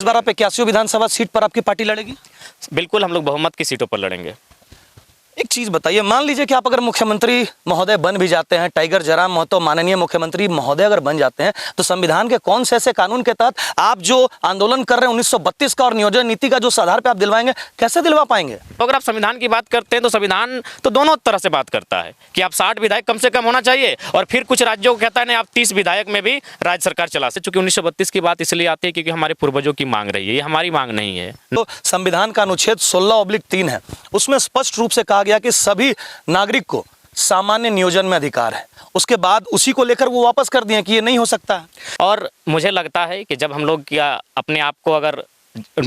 बार आप 81 विधानसभा सीट पर आपकी पार्टी लड़ेगी? बिल्कुल, हम लोग बहुमत की सीटों पर लड़ेंगे। एक चीज बताइए, मान लीजिए कि आप अगर मुख्यमंत्री महोदय बन भी जाते हैं, टाइगर जयराम महतो माननीय मुख्यमंत्री महोदय अगर बन जाते हैं, तो संविधान के कौन से ऐसे कानून के तहत आप जो आंदोलन कर रहे हैं 1932 का और नियोजन नीति का, जो आधार पे आप दिलवाएंगे, कैसे दिलवा पाएंगे? तो अगर आप संविधान की बात करते हैं तो संविधान तो दोनों तरह से बात करता है कि आप 60 विधायक कम से कम होना चाहिए, और फिर कुछ राज्यों को कहता है नहीं आप 30 विधायक में भी राज्य सरकार चला सकते। चूंकि 1932 की बात इसलिए आती है क्योंकि हमारे पूर्वजों की मांग रही है, ये हमारी मांग नहीं है। तो संविधान का अनुच्छेद 16/3 है, उसमें स्पष्ट रूप से कहा गया कि सभी नागरिक को सामान्य नियोजन में अधिकार है। उसके बाद उसी को लेकर वो वापस कर दिए कि ये नहीं हो सकता है। और मुझे लगता है कि जब हम लोग क्या अपने आप को अगर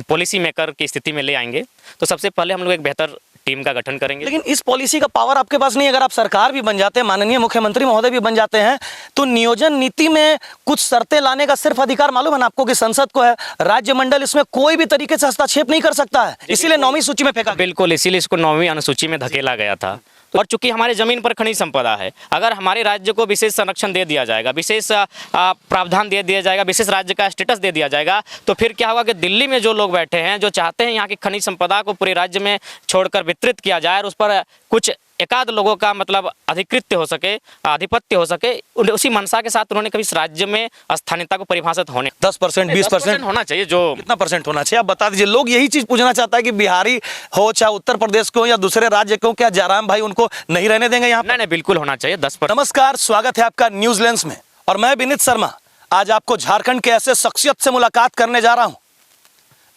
पॉलिसी मेकर की स्थिति में ले आएंगे तो सबसे पहले हम लोग एक बेहतर टीम का गठन करेंगे। लेकिन इस पॉलिसी का पावर आपके पास नहीं। अगर आप सरकार भी बन जाते हैं, माननीय मुख्यमंत्री महोदय भी बन जाते हैं, तो नियोजन नीति में कुछ शर्तें लाने का सिर्फ अधिकार मालूम है आपको कि संसद को है। राज्य मंडल इसमें कोई भी तरीके से हस्तक्षेप नहीं कर सकता है, इसीलिए 9वीं सूची में फेंका। बिल्कुल, इसीलिए इसको 9वीं अनुसूची में धकेला गया था। और चूंकि हमारे जमीन पर खनिज संपदा है, अगर हमारे राज्य को विशेष संरक्षण दे दिया जाएगा, विशेष प्रावधान दे दिया जाएगा, विशेष राज्य का स्टेटस दे दिया जाएगा, तो फिर क्या होगा कि दिल्ली में जो लोग बैठे हैं, जो चाहते हैं यहाँ की खनिज संपदा को पूरे राज्य में छोड़कर वितरित किया जाए और उस पर कुछ एकाध लोगों का मतलब अधिकृत्य हो सके, आधिपत्य हो सके, उसी मंशा के साथ उन्होंने कभी इस राज्य में स्थानीयता को परिभाषित होने 10% 20% होना चाहिए। जो कितना परसेंट होना चाहिए आप बता दीजिए। लोग यही चीज पूछना चाहता है कि बिहारी हो, चाहे उत्तर प्रदेश के हो या दूसरे राज्य के हो, क्या जयराम भाई उनको नहीं रहने देंगे यहाँ? नहीं, बिल्कुल होना चाहिए 10%। नमस्कार, स्वागत है आपका न्यूज लेंस में और मैं विनीत शर्मा आज आपको झारखंड के ऐसे शख्सियत से मुलाकात करने जा रहा हूं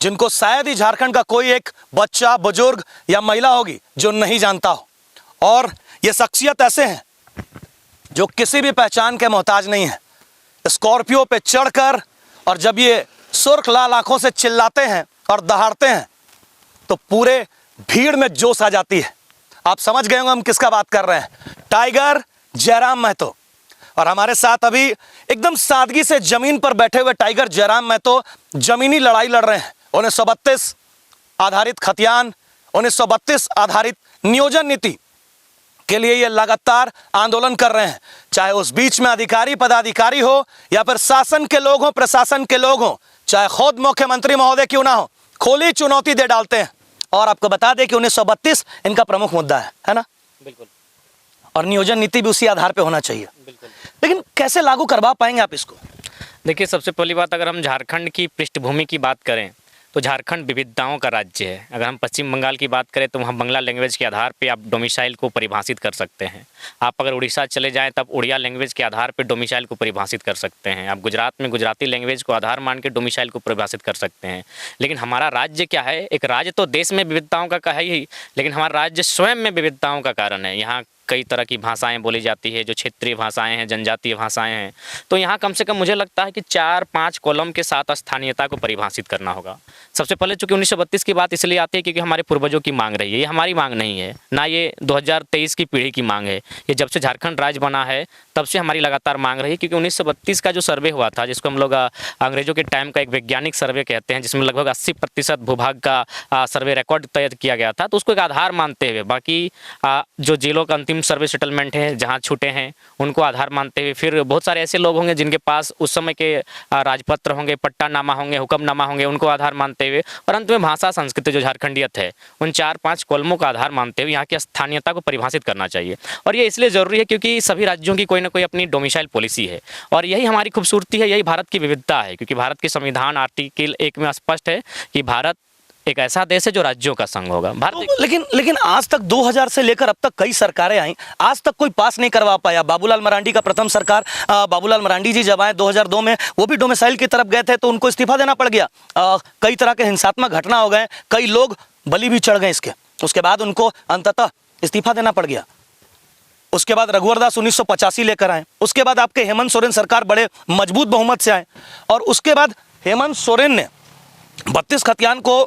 जिनको शायद ही झारखंड का कोई एक बच्चा, बुजुर्ग या महिला होगी जो नहीं जानता हो। और ये शख्सियत ऐसे हैं जो किसी भी पहचान के मोहताज नहीं है। स्कॉर्पियो पे चढ़कर और जब ये सुर्ख लाल आंखों से चिल्लाते हैं और दहाड़ते हैं तो पूरे भीड़ में जोश आ जाती है। आप समझ गए होंगे हम किसका बात कर रहे हैं, टाइगर जयराम महतो। और हमारे साथ अभी एकदम सादगी से जमीन पर बैठे हुए टाइगर जयराम महतो जमीनी लड़ाई लड़ रहे हैं। 1932 आधारित खतियान, 1932 आधारित नियोजन नीति के लिए ये लगातार आंदोलन कर रहे हैं। चाहे उस बीच में अधिकारी पदाधिकारी हो या फिर शासन के लोग हो, प्रशासन के लोग हो, चाहे खुद मुख्यमंत्री महोदय क्यों ना हो, खुली चुनौती दे डालते हैं। और आपको बता दें कि 1932 इनका प्रमुख मुद्दा है ना? बिल्कुल। और नियोजन नीति भी उसी आधार पे होना चाहिए। बिल्कुल। लेकिन कैसे लागू करवा पाएंगे आप इसको? देखिए, सबसे पहली बात, अगर हम झारखंड की पृष्ठभूमि की बात करें तो झारखंड विविधताओं का राज्य है। अगर हम पश्चिम बंगाल की बात करें तो वहाँ बंगला लैंग्वेज के आधार पे आप डोमिसाइल को परिभाषित कर सकते हैं। आप अगर उड़ीसा चले जाएं तब उड़िया लैंग्वेज के आधार पे डोमिसाइल को परिभाषित कर सकते हैं। आप गुजरात में गुजराती लैंग्वेज को आधार मान के डोमिसाइल को परिभाषित कर सकते हैं। लेकिन हमारा राज्य क्या है, एक राज्य तो देश में विविधताओं का है ही, लेकिन हमारा राज्य स्वयं में विविधताओं का कारण है। यहाँ कई तरह की भाषाएं बोली जाती है, जो क्षेत्रीय भाषाएं हैं, जनजातीय भाषाएं हैं। तो यहाँ कम से कम मुझे लगता है कि 4-5 कॉलम के साथ स्थानीयता को परिभाषित करना होगा। सबसे पहले चूंकि 1932 की बात इसलिए आती है क्योंकि हमारे पूर्वजों की मांग रही है, ये हमारी मांग नहीं है, ना ये 2023 की पीढ़ी की मांग है। ये जब से झारखंड राज्य बना है तब से हमारी लगातार मांग रही है। क्योंकि 1932 का जो सर्वे हुआ था, जिसको हम लोग अंग्रेजों के टाइम का एक वैज्ञानिक सर्वे कहते हैं, जिसमें लगभग 80% भूभाग का सर्वे रिकॉर्ड तैयार किया गया था, तो उसको एक आधार मानते हुए बाकी जो जिलों का अंतिम सर्वे सेटलमेंट है, जहाँ छूटे हैं, उनको आधार मानते हुए फिर बहुत सारे ऐसे लोग होंगे जिनके पास उस समय के राजपत्र होंगे, पट्टानामा होंगे, हुक्मनामा होंगे, उनको आधार मानते हुए और अंत में भाषा, संस्कृति जो झारखंडियत है, उन 4-5 कॉलमों का आधार मानते हुए यहाँ की स्थानीयता को परिभाषित करना चाहिए। और ये इसलिए ज़रूरी है क्योंकि सभी राज्यों की कोई ना कोई अपनी डोमिसाइल पॉलिसी है और यही हमारी खूबसूरती है, यही भारत की विविधता है। क्योंकि भारत के संविधान आर्टिकल 1 में स्पष्ट है कि भारत एक ऐसा देश है जो राज्यों का संघ होगा। लेकिन आज तक 2000 से लेकर अब तक कई सरकारें आई, आज तक कोई पास नहीं करवा पाया। बाबूलाल मरांडी का प्रथम सरकार, बाबूलाल मरांडी जी जब आए 2002 में, वो भी डोमिसाइल की तरफ गए थे तो उनको इस्तीफा देना पड़ गया। कई तरह के हिंसात्मक घटना हो गए, कई लोग बलि भी चढ़ गए इसके, उसके बाद उनको अंततः इस्तीफा देना पड़ गया। उसके बाद रघुवर दास 1985 लेकर आए, उसके बाद आपके हेमंत सोरेन सरकार बड़े मजबूत बहुमत से आए और उसके बाद हेमंत सोरेन ने 32 खतियान को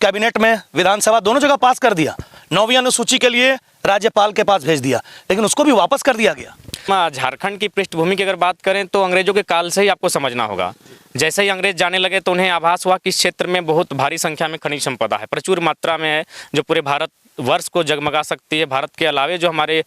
कैबिनेट में, विधानसभा दोनों जगह पास कर दिया। 9वीं अनुसूची के लिए राज्यपाल के पास भेज दिया, लेकिन उसको भी वापस कर दिया गया। झारखंड की पृष्ठभूमि की अगर बात करें तो अंग्रेजों के काल से ही आपको समझना होगा। जैसे ही अंग्रेज जाने लगे तो उन्हें आभास हुआ कि इस क्षेत्र में बहुत भारी संख्या में खनिज संपदा है, प्रचुर मात्रा में है, जो पूरे भारत वर्ष को जगमगा सकती है। भारत के अलावे जो हमारे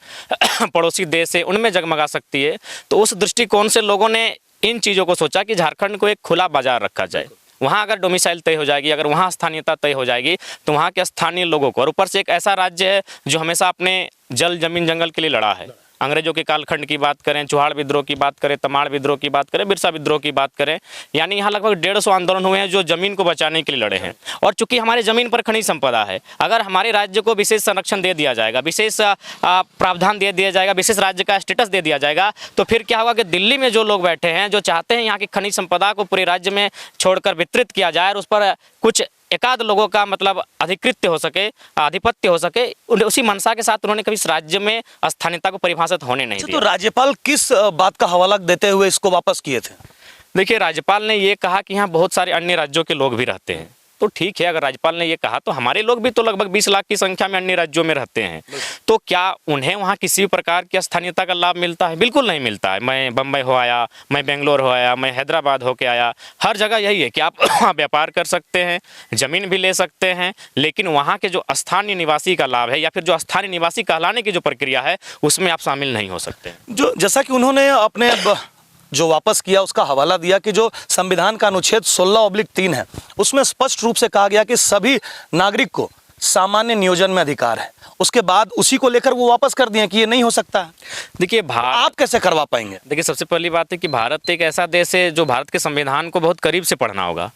पड़ोसी देश है उनमें जगमगा सकती है। तो उस दृष्टिकोण से लोगों ने इन चीज़ों को सोचा कि झारखंड को एक खुला बाजार रखा जाए। वहाँ अगर डोमिसाइल तय हो जाएगी, अगर वहाँ स्थानीयता तय हो जाएगी, तो वहाँ के स्थानीय लोगों को, और ऊपर से एक ऐसा राज्य है जो हमेशा अपने जल जमीन जंगल के लिए लड़ा है। अंग्रेजों के कालखंड की बात करें, चुहाड़ विद्रोह की बात करें, तमाड़ विद्रोह की बात करें, बिरसा विद्रोह की बात करें, यानी यहाँ लगभग 150 आंदोलन हुए हैं जो जमीन को बचाने के लिए लड़े हैं। और चूंकि हमारे जमीन पर खनिज संपदा है, अगर हमारे राज्य को विशेष संरक्षण दे दिया जाएगा, विशेष प्रावधान दे दिया जाएगा, विशेष राज्य का स्टेटस दे दिया जाएगा, तो फिर क्या होगा कि दिल्ली में जो लोग बैठे हैं, जो चाहते हैं यहाँ की खनिज संपदा को पूरे राज्य में छोड़कर वितरित किया जाए और उस पर कुछ एकाध लोगों का मतलब अधिकृत्य हो सके, आधिपत्य हो सके, उसी मंशा के साथ उन्होंने कभी इस राज्य में स्थानीयता को परिभाषित होने नहीं दिया। तो राज्यपाल किस बात का हवाला देते हुए इसको वापस किए थे? देखिए, राज्यपाल ने ये कहा कि यहाँ बहुत सारे अन्य राज्यों के लोग भी रहते हैं। तो ठीक है, अगर राज्यपाल ने ये कहा तो हमारे लोग भी तो लगभग 20 लाख की संख्या में अन्य राज्यों में रहते हैं, तो क्या उन्हें वहाँ किसी भी प्रकार की स्थानीयता का लाभ मिलता है? बिल्कुल नहीं मिलता है। मैं बम्बई हो आया, मैं बेंगलोर हो आया, मैं हैदराबाद होके आया, हर जगह यही है कि आप वहाँ व्यापार कर सकते हैं, ज़मीन भी ले सकते हैं, लेकिन वहाँ के जो स्थानीय निवासी का लाभ है या फिर जो स्थानीय निवासी कहलाने की जो प्रक्रिया है उसमें आप शामिल नहीं हो सकते। जो जैसा कि उन्होंने अपने जो वापस किया उसका हवाला दिया कि जो संविधान का अनुच्छेद 16/3 है उसमें स्पष्ट रूप से कहा गया कि सभी नागरिक को सामान्य नियोजन में अधिकार है। उसके बाद उसी को लेकर वो वापस कर दिए कि ये नहीं हो सकता है। देखिए, आप कैसे करवा पाएंगे? देखिए, सबसे पहली बात है कि भारत एक ऐसा देश है जो भारत के संविधान को बहुत करीब से पढ़ना होगा।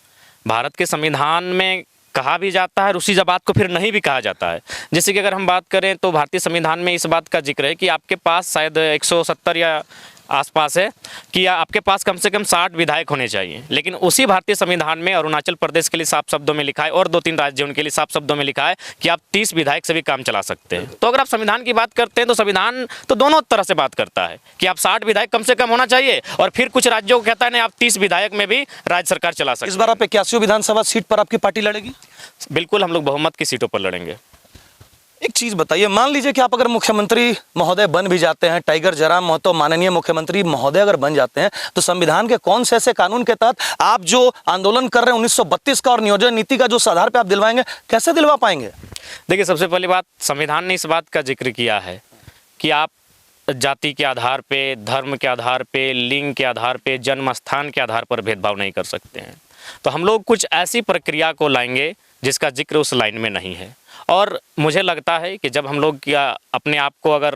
भारत के संविधान में कहा भी जाता है और उसी बात को फिर नहीं भी कहा जाता है। जैसे कि अगर हम बात करें तो भारतीय संविधान में इस बात का जिक्र है कि आपके पास शायद 170 या आसपास है कि आपके पास कम से कम 60 विधायक होने चाहिए, लेकिन उसी भारतीय संविधान में अरुणाचल प्रदेश के लिए साफ शब्दों में लिखा है और 2-3 राज्य उनके लिए साफ शब्दों में लिखा है कि आप 30 विधायक से भी काम चला सकते हैं। तो अगर आप संविधान की बात करते हैं तो संविधान तो दोनों तरह से बात करता है कि आप 60 विधायक कम से कम होना चाहिए, और फिर कुछ राज्यों को कहता है नहीं, आप 30 विधायक में भी राज्य सरकार चला सकते हैं। इस बार आप 81 विधानसभा सीट पर आपकी पार्टी लड़ेगी? बिल्कुल, हम लोग बहुमत की सीटों पर लड़ेंगे। एक चीज बताइए, मान लीजिए कि आप अगर मुख्यमंत्री महोदय बन भी जाते हैं, टाइगर जयराम महतो माननीय मुख्यमंत्री महोदय अगर बन जाते हैं, तो संविधान के कौन से ऐसे कानून के तहत आप जो आंदोलन कर रहे हैं 1932 का और नियोजन नीति का जो आधार पे आप दिलवाएंगे, कैसे दिलवा पाएंगे? देखिए, सबसे पहली बात, संविधान ने इस बात का जिक्र किया है कि आप जाति के आधार पे, धर्म के आधार पे, लिंग के आधार पे, जन्म स्थान के आधार पर भेदभाव नहीं कर सकते हैं। तो हम लोग कुछ ऐसी प्रक्रिया को लाएंगे जिसका जिक्र उस लाइन में नहीं है, और मुझे लगता है कि जब हम लोग अपने आप को अगर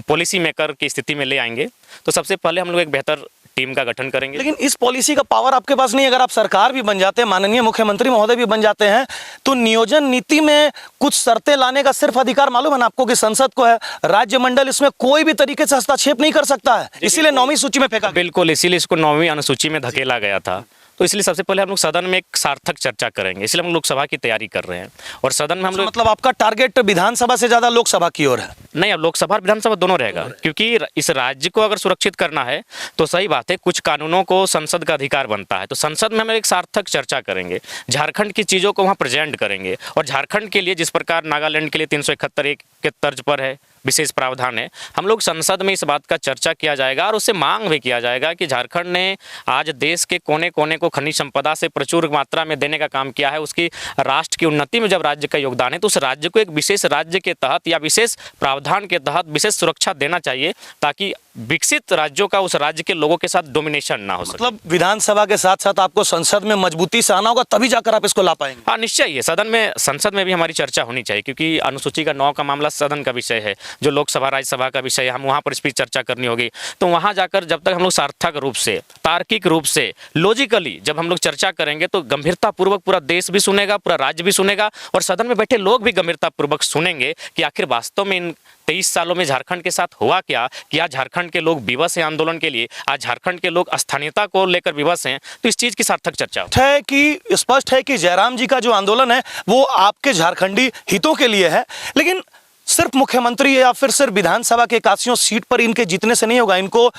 पॉलिसी मेकर की स्थिति में ले आएंगे तो सबसे पहले हम लोग एक बेहतर टीम का गठन करेंगे। लेकिन इस पॉलिसी का पावर आपके पास नहीं। अगर आप सरकार भी बन जाते हैं, माननीय मुख्यमंत्री महोदय भी बन जाते हैं, तो नियोजन नीति में कुछ शर्तें लाने का सिर्फ अधिकार मालूम है ना आपको कि संसद को है। राज्य मंडल इसमें कोई भी तरीके से हस्तक्षेप नहीं कर सकता है, इसीलिए 9वीं सूची में फेंका। बिल्कुल, इसीलिए इसको 9वीं अनुसूची में धकेला गया था। तो इसलिए सबसे पहले हम लोग सदन में एक सार्थक चर्चा करेंगे, इसलिए हम लोकसभा की तैयारी कर रहे हैं, और सदन में हम लोग मतलब आपका टारगेट विधानसभा से ज्यादा लोकसभा की ओर है? नहीं, अब लोकसभा और विधानसभा दोनों रहेगा, क्योंकि इस राज्य को अगर सुरक्षित करना है तो सही बात है, कुछ कानूनों को संसद का अधिकार बनता है, तो संसद में हम एक सार्थक चर्चा करेंगे, झारखंड की चीज़ों को वहाँ प्रेजेंट करेंगे, और झारखंड के लिए जिस प्रकार नागालैंड के लिए 371 के तर्ज पर है विशेष प्रावधान है, हम लोग संसद में इस बात का चर्चा किया जाएगा और उससे मांग भी किया जाएगा कि झारखंड ने आज देश के कोने कोने को खनिज संपदा से प्रचुर मात्रा में देने का काम किया है। उसकी राष्ट्र की उन्नति में जब राज्य का योगदान है तो उस राज्य को एक विशेष राज्य के तहत या विशेष प्रावधान के तहत विशेष सुरक्षा देना चाहिए, ताकि विकसित राज्यों का उस राज्य के लोगों के साथ डोमिनेशन ना हो सके। मतलब विधानसभा के साथ साथ आपको संसद में मजबूती से आना होगा, तभी जाकर आप इसको ला पाएंगे। हाँ, निश्चय ही है, सदन में, संसद में भी हमारी चर्चा होनी चाहिए, क्योंकि अनुसूची का 9 का मामला सदन का विषय है, जो लोकसभा राज्यसभा का विषय है, हम वहाँ पर इस पर चर्चा करनी होगी। तो वहाँ जाकर जब तक हम लोग सार्थक रूप से, तार्किक रूप से, लॉजिकली जब हम लोग चर्चा करेंगे तो गंभीरतापूर्वक पूरा देश भी सुनेगा, पूरा राज्य भी सुनेगा, और सदन में बैठे लोग भी गंभीरतापूर्वक सुनेंगे कि आखिर वास्तव में इन 23 सालों में झारखंड के साथ हुआ क्या, कि आज झारखंड के लोग विवश हैं आंदोलन के लिए, आज झारखंड के लोग स्थानीयता को लेकर विवश हैं। तो इस चीज़ की सार्थक चर्चा है कि स्पष्ट है कि जयराम जी का जो आंदोलन है वो आपके झारखंडी हितों के लिए है, लेकिन सिर्फ मुख्यमंत्री या फिर सिर्फ विधानसभा के 81 सीट पर इनके जीतने से नहीं होगा, इनको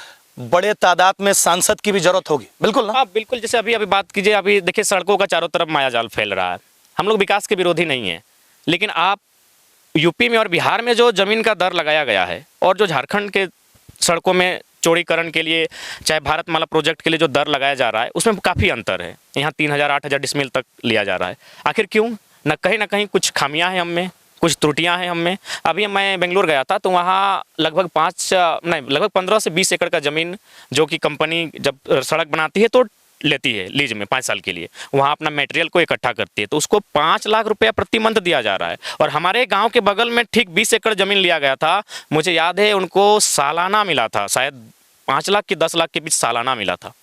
बड़े तादाद में सांसद की भी जरूरत होगी। बिल्कुल ना? हाँ, बिल्कुल। जैसे अभी बात कीजिए, अभी देखिए सड़कों का चारों तरफ मायाजाल फैल रहा है। हम लोग विकास के विरोधी नहीं है, लेकिन आप यूपी में और बिहार में जो जमीन का दर लगाया गया है और जो झारखंड के सड़कों में चौड़ीकरण के लिए, चाहे भारतमाला प्रोजेक्ट के लिए जो दर लगाया जा रहा है, उसमें काफ़ी अंतर है। यहाँ 3000-8000 डिसमिल तक लिया जा रहा है। आखिर क्यों? न कहीं कुछ खामियां हैं हम में, कुछ त्रुटियां हैं हम में। अभी मैं बेंगलोर गया था तो वहाँ लगभग 15 से 20 एकड़ का ज़मीन, जो कि कंपनी जब सड़क बनाती है तो लेती है लीज में 5 साल के लिए, वहाँ अपना मटेरियल को इकट्ठा करती है, तो उसको 5 लाख रुपया प्रति मंथ दिया जा रहा है। और हमारे गांव के बगल में ठीक 20 एकड़ ज़मीन लिया गया था, मुझे याद है उनको सालाना मिला था, शायद 5 लाख की 10 लाख के बीच सालाना मिला था।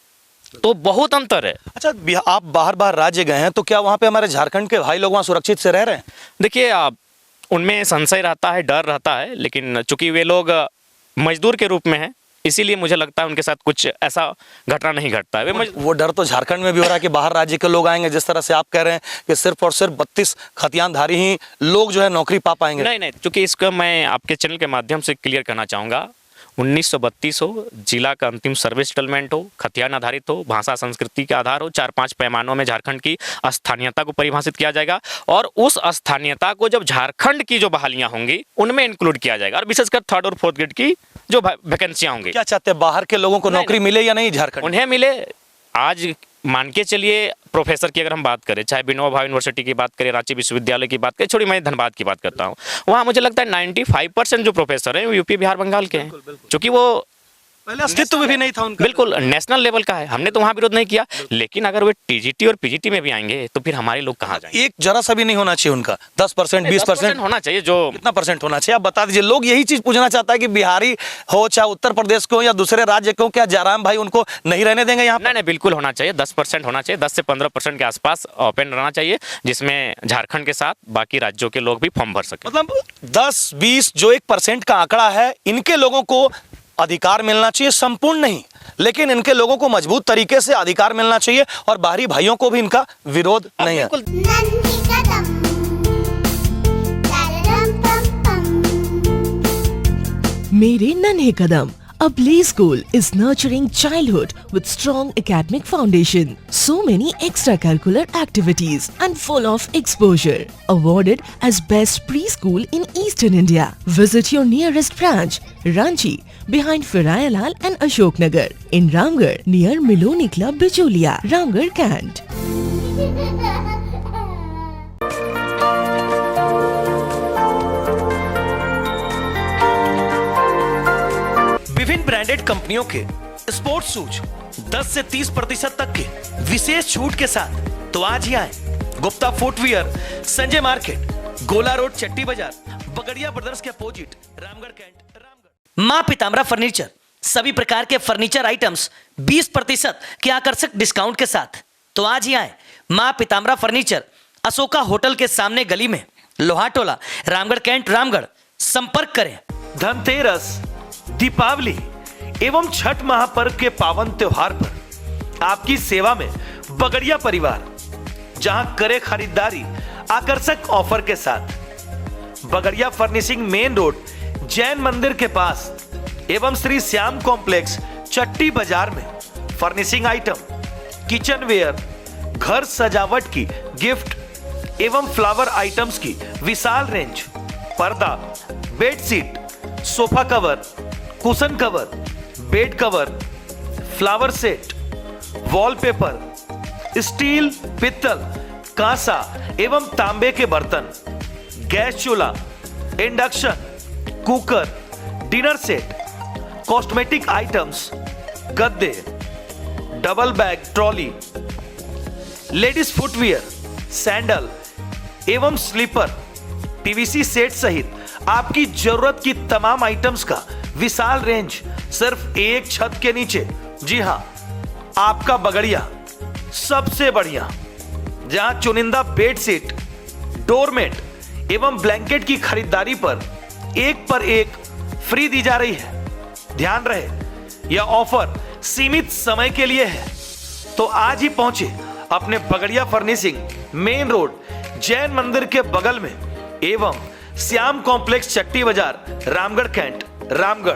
तो बहुत अंतर है। अच्छा, आप बाहर राज्य गए हैं, तो क्या वहाँ पे हमारे झारखंड के भाई लोग वहाँ सुरक्षित से रह रहे हैं? देखिए, उनमें संशय रहता है, डर रहता है, लेकिन चूंकि वे लोग मजदूर के रूप में हैं, इसीलिए मुझे लगता है उनके साथ कुछ ऐसा घटना नहीं घटता है। वो डर तो झारखंड में भी हो रहा है कि बाहर राज्य के लोग आएंगे, जिस तरह से आप कह रहे हैं कि सिर्फ और सिर्फ 32 खतियानधारी ही लोग जो है नौकरी पा पाएंगे। नहीं, चूंकि इसका मैं आपके चैनल के माध्यम से क्लियर करना चाहूँगा, 1932 हो, जिला का अंतिम सर्वे सेटलमेंट हो, खतियान आधारित हो, भाषा संस्कृति के आधार हो, 4-5 पैमानों में झारखंड की स्थानीयता को परिभाषित किया जाएगा, और उस स्थानीयता को जब झारखंड की जो बहालियां होंगी उनमें इंक्लूड किया जाएगा, और विशेषकर 3rd और 4th ग्रेड की जो वैकेंसियां होंगी। क्या चाहते हैं, बाहर के लोगों को नौकरी मिले या नहीं झारखंड? उन्हें मिले। आज मान के चलिए प्रोफेसर की अगर हम बात करें, चाहे विनोबा भावे यूनिवर्सिटी की बात करें, रांची विश्वविद्यालय की बात करें, छोड़ी मैं धनबाद की बात करता हूँ, वहाँ मुझे लगता है 95% जो प्रोफेसर हैं वो यूपी बिहार बंगाल के हैं, क्योंकि वो पहले अस्तित्व भी नहीं था उनका। बिल्कुल नेशनल लेवल का है, हमने तो वहाँ विरोध नहीं किया, लेकिन अगर वे टीजीटी और पीजीटी में भी आएंगे तो फिर हमारे लोग कहाँ जाएंगे? एक जरा सा भी नहीं होना चाहिए उनका, 10% 20% होना चाहिए। जो कितना परसेंट होना चाहिए आप बता दीजिए। लोग यही चीज पूछना चाहता है कि बिहारी हो, चाहे उत्तर प्रदेश को या दूसरे राज्य को, क्या जयराम भाई उनको नहीं रहने देंगे यहाँ? नहीं, बिल्कुल होना चाहिए, 10% होना चाहिए, 10 से 15% के आसपास ओपन रहना चाहिए, जिसमें झारखंड के साथ बाकी राज्यों के लोग भी फॉर्म भर सके। मतलब 10-20 जो 1% का आंकड़ा है, इनके लोगों को अधिकार मिलना चाहिए, संपूर्ण नहीं, लेकिन इनके लोगों को मजबूत तरीके से अधिकार मिलना चाहिए, और बाहरी भाइयों को भी इनका विरोध नहीं है। मेरे नन्हे कदम, a play school is nurturing childhood with strong academic foundation, so many extracurricular activities and full of exposure. Awarded as best preschool in Eastern India. Visit your nearest branch, Ranchi, behind Firayalal and Ashok Nagar, in Ramgarh near Miloni Club, Bicholia, Ramgarh, Kant. विभिन्न branded कंपनियों के sports shoes 10 से 30% तक के विशेष छूट के साथ तो आज ही आए गुप्ता फुटवियर, संजय मार्केट, गोला रोड, चट्टी बाजार, बगड़िया ब्रदर्स के अपोजिट, रामगढ़ कैंट, रामगढ़। मां पीताम्बरा फर्नीचर, सभी प्रकार के फर्नीचर आइटम्स 20% के आकर्षक डिस्काउंट के साथ तो आज ही आए मां पीताम्बरा फर्नीचर, अशोका होटल के सामने गली में, लोहा टोला, रामगढ़ कैंट, रामगढ़। संपर्क करें। धनतेरस, दीपावली एवं छठ महापर्व के पावन त्योहार पर आपकी सेवा में बगड़िया परिवार, जहां करे खरीदारी आकर्षक ऑफर के साथ। Bagadia furnishing main road, Jain मंदिर के पास एवं श्री श्याम कॉम्प्लेक्स, चट्टी बाजार में फर्निशिंग आइटम, किचन वेयर, घर सजावट की गिफ्ट एवं फ्लावर आइटम्स की विशाल रेंज, पर्दा, bedsheet, sofa cover, cushion cover, bed cover, flower set, wallpaper, steel, पित्तल, कांसा एवं तांबे के बर्तन, गैस चूल्हा, induction cooker, dinner set, cosmetic items, गद्दे, double bag trolley, ladies footwear, sandal एवं स्लीपर, पीवीसी सेट सहित आपकी जरूरत की तमाम आइटम्स का विशाल रेंज सिर्फ एक छत के नीचे। जी हां, आपका बगड़िया सबसे बढ़िया, जहां चुनिंदा बेडशीट, डोरमेट एवं ब्लैंकेट की खरीदारी पर एक फ्री दी जा रही है। ध्यान रहे, यह ऑफर सीमित समय के लिए है, तो आज ही पहुंचे अपने Bagadia furnishing main road, Jain मंदिर के बगल में एवं श्याम कॉम्प्लेक्स, चट्टी बाजार, रामगढ़ कैंट, रामगढ़।